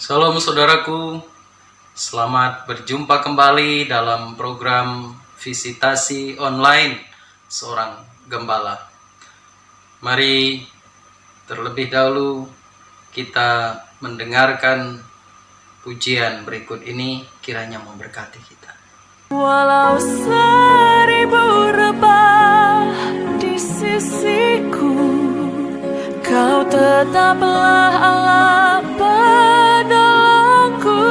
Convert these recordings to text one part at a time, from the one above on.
Salam saudaraku, selamat berjumpa kembali dalam program visitasi online seorang gembala. Mari terlebih dahulu kita mendengarkan pujian berikut ini, kiranya memberkati kita. Walau 1000 rebah di sisiku, Kau tetaplah Allah penolongku.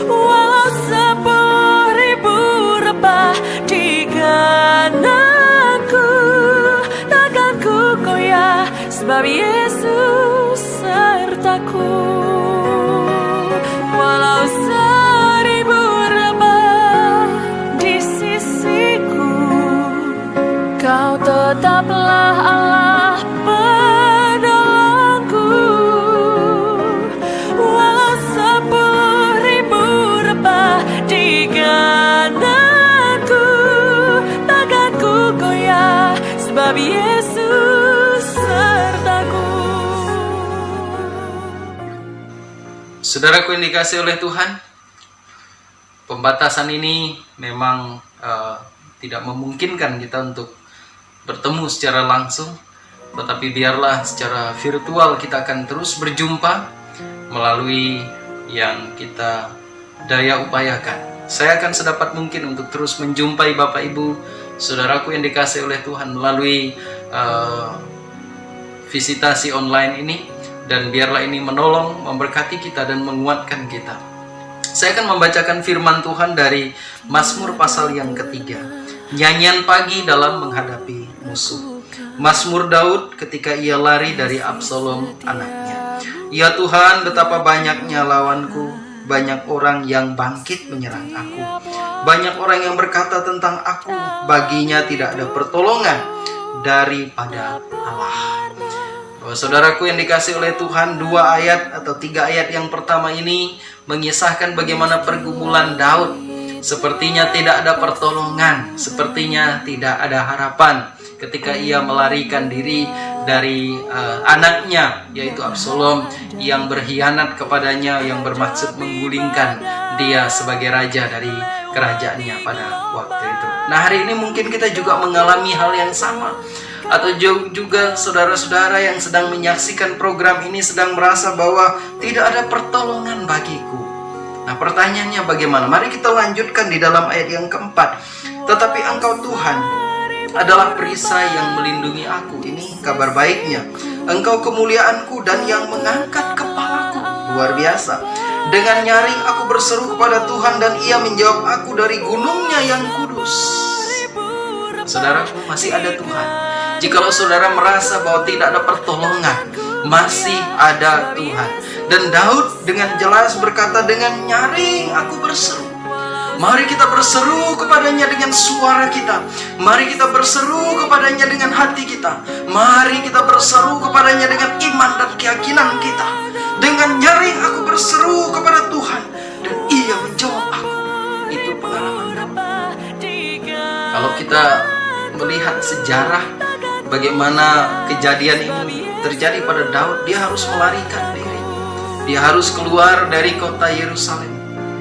Walau 10.000 rebah di kananku, takkan ku goyah sebab Yesus sertaku. Walau 1000 rebah di sisiku, Kau tetaplah Allah penolongku. Walau 10.000 rebah di kananku, takkan ku goyah sebab Yesus sertaku. Saudaraku yang dikasihi oleh Tuhan, pembatasan ini memang tidak memungkinkan kita untuk bertemu secara langsung, tetapi biarlah secara virtual kita akan terus berjumpa melalui yang kita daya upayakan. Saya akan sedapat mungkin untuk terus menjumpai Bapak Ibu, saudaraku yang dikasihi oleh Tuhan melalui visitasi online ini, dan biarlah ini menolong, memberkati kita dan menguatkan kita. Saya akan membacakan firman Tuhan dari Mazmur pasal yang ketiga, nyanyian pagi dalam menghadapi musuh. Mazmur Daud ketika ia lari dari Absalom anaknya. Ya Tuhan, betapa banyaknya lawanku, banyak orang yang bangkit menyerang aku. Banyak orang yang berkata tentang aku, baginya tidak ada pertolongan daripada Allah. Saudaraku yang dikasihi oleh Tuhan, 2 ayat atau 3 ayat yang pertama ini mengisahkan bagaimana pergumulan Daud. Sepertinya tidak ada pertolongan, sepertinya tidak ada harapan ketika ia melarikan diri dari anaknya, yaitu Absalom, yang berkhianat kepadanya, yang bermaksud menggulingkan dia sebagai raja dari kerajaannya pada waktu itu. Nah, hari ini mungkin kita juga mengalami hal yang sama, atau juga saudara-saudara yang sedang menyaksikan program ini sedang merasa bahwa tidak ada pertolongan bagiku. Nah, pertanyaannya bagaimana? Mari kita lanjutkan di dalam ayat yang keempat. Tetapi Engkau Tuhan adalah perisai yang melindungi aku. Ini kabar baiknya. Engkau kemuliaanku dan yang mengangkat kepalaku. Luar biasa. Dengan nyaring aku berseru kepada Tuhan dan Ia menjawab aku dari gunungnya yang kudus. Saudaraku, masih ada Tuhan. Jikalau saudara merasa bahwa tidak ada pertolongan, masih ada Tuhan. Dan Daud dengan jelas berkata, dengan nyaring aku berseru. Mari kita berseru kepadanya dengan suara kita. Mari kita berseru kepadanya dengan hati kita. Mari kita berseru kepadanya dengan iman dan keyakinan kita. Dengan nyaring aku berseru kepada Tuhan dan Ia menjawab aku. Itu pengalaman Daud. Kalau kita melihat sejarah bagaimana kejadian ini terjadi pada Daud, dia harus melarikan diri. Dia harus keluar dari kota Yerusalem.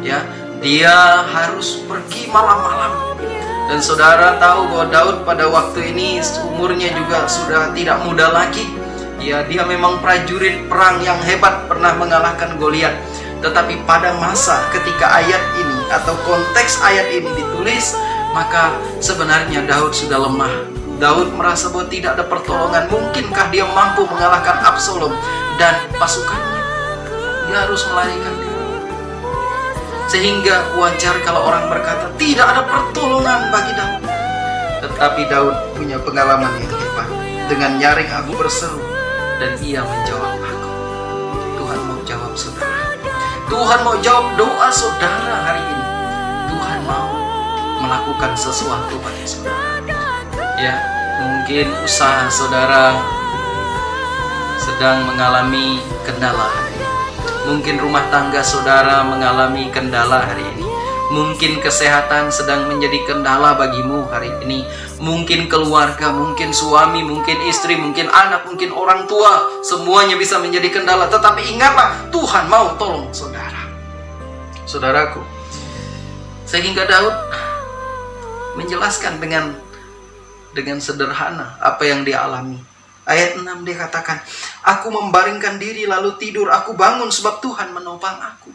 Ya, dia harus pergi malam-malam. Dan saudara tahu bahwa Daud pada waktu ini umurnya juga sudah tidak muda lagi. Ya, dia memang prajurit perang yang hebat, pernah mengalahkan Goliat. Tetapi pada masa ketika ayat ini atau konteks ayat ini ditulis, maka sebenarnya Daud sudah lemah. Daud merasa bahwa tidak ada pertolongan. Mungkinkah dia mampu mengalahkan Absalom dan pasukannya? Dia harus melarikan diri. Sehingga wajar kalau orang berkata tidak ada pertolongan bagi Daud. Tetapi Daud punya pengalaman yang hebat. Dengan nyaring aku berseru dan Ia menjawab aku. Tuhan mau jawab saudara. Tuhan mau jawab doa saudara hari ini. Tuhan mau melakukan sesuatu bagi saudara. Ya, mungkin usaha saudara sedang mengalami kendala hari ini. Mungkin rumah tangga saudara mengalami kendala hari ini. Mungkin kesehatan sedang menjadi kendala bagimu hari ini. Mungkin keluarga, mungkin suami, mungkin istri, mungkin anak, mungkin orang tua, semuanya bisa menjadi kendala. Tetapi ingatlah, Tuhan mau tolong saudara. Saudaraku, sehingga Daud menjelaskan dengan sederhana apa yang dia alami. Ayat 6 dia katakan, aku membaringkan diri lalu tidur, aku bangun sebab Tuhan menopang aku.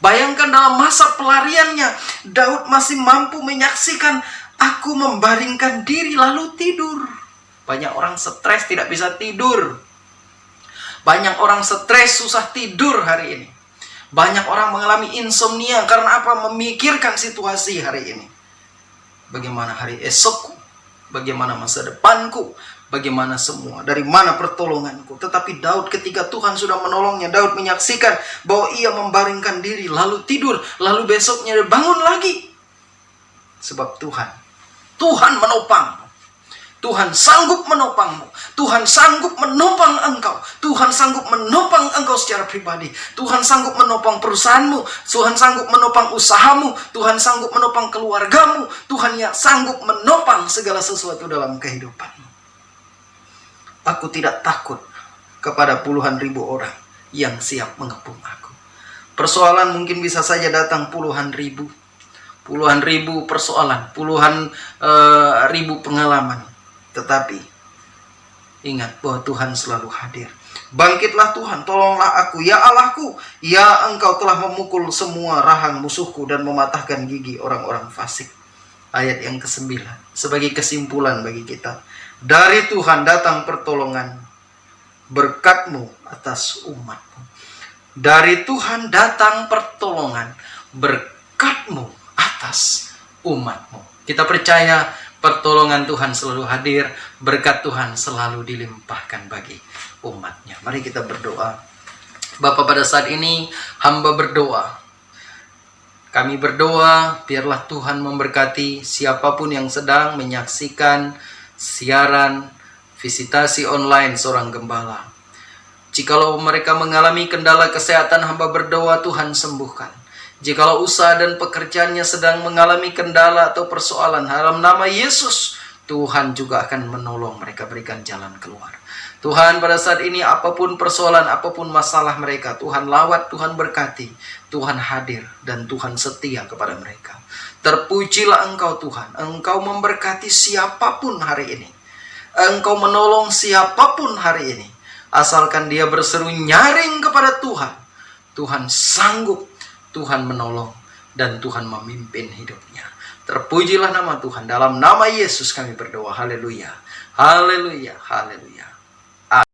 Bayangkan dalam masa pelariannya, Daud masih mampu menyaksikan, aku membaringkan diri lalu tidur. Banyak orang stres tidak bisa tidur. Banyak orang stres susah tidur hari ini. Banyak orang mengalami insomnia karena apa? Memikirkan situasi hari ini. Bagaimana hari esokku? Bagaimana masa depanku? Bagaimana semua? Dari mana pertolonganku? Tetapi Daud ketika Tuhan sudah menolongnya, Daud menyaksikan bahwa ia membaringkan diri lalu tidur, lalu besoknya dia bangun lagi. Sebab Tuhan menopangmu. Tuhan sanggup menopangmu. Tuhan sanggup menopang engkau. Tuhan sanggup menopang engkau secara pribadi. Tuhan sanggup menopang perusahaanmu. Tuhan sanggup menopang usahamu. Tuhan sanggup menopang keluargamu. Tuhan yang sanggup menopang segala sesuatu dalam kehidupanmu. Aku tidak takut kepada puluhan ribu orang yang siap mengepung aku. Persoalan mungkin bisa saja datang puluhan ribu persoalan, puluhan ribu pengalaman. Tetapi ingat bahwa Tuhan selalu hadir. Bangkitlah Tuhan, tolonglah aku, ya Allahku, ya Engkau telah memukul semua rahang musuhku dan mematahkan gigi orang-orang fasik. Ayat yang ke-9 sebagai kesimpulan bagi kita. Dari Tuhan datang pertolongan, berkat-Mu atas umat-Mu. Dari Tuhan datang pertolongan, berkat-Mu atas umat-Mu. Kita percaya pertolongan Tuhan selalu hadir, berkat Tuhan selalu dilimpahkan bagi umat-Nya. Mari kita berdoa. Bapa, pada saat ini hamba berdoa. Kami berdoa, biarlah Tuhan memberkati siapapun yang sedang menyaksikan siaran visitasi online seorang gembala. Jikalau mereka mengalami kendala kesehatan, hamba berdoa Tuhan sembuhkan. Jikalau usaha dan pekerjaannya sedang mengalami kendala atau persoalan, dalam nama Yesus, Tuhan juga akan menolong mereka, berikan jalan keluar. Tuhan, pada saat ini apapun persoalan, apapun masalah mereka, Tuhan lawat, Tuhan berkati, Tuhan hadir, dan Tuhan setia kepada mereka. Terpujilah Engkau Tuhan, Engkau memberkati siapapun hari ini. Engkau menolong siapapun hari ini. Asalkan dia berseru nyaring kepada Tuhan, Tuhan sanggup, Tuhan menolong, dan Tuhan memimpin hidupnya. Terpujilah nama Tuhan. Dalam nama Yesus kami berdoa. Haleluya. Haleluya. Haleluya.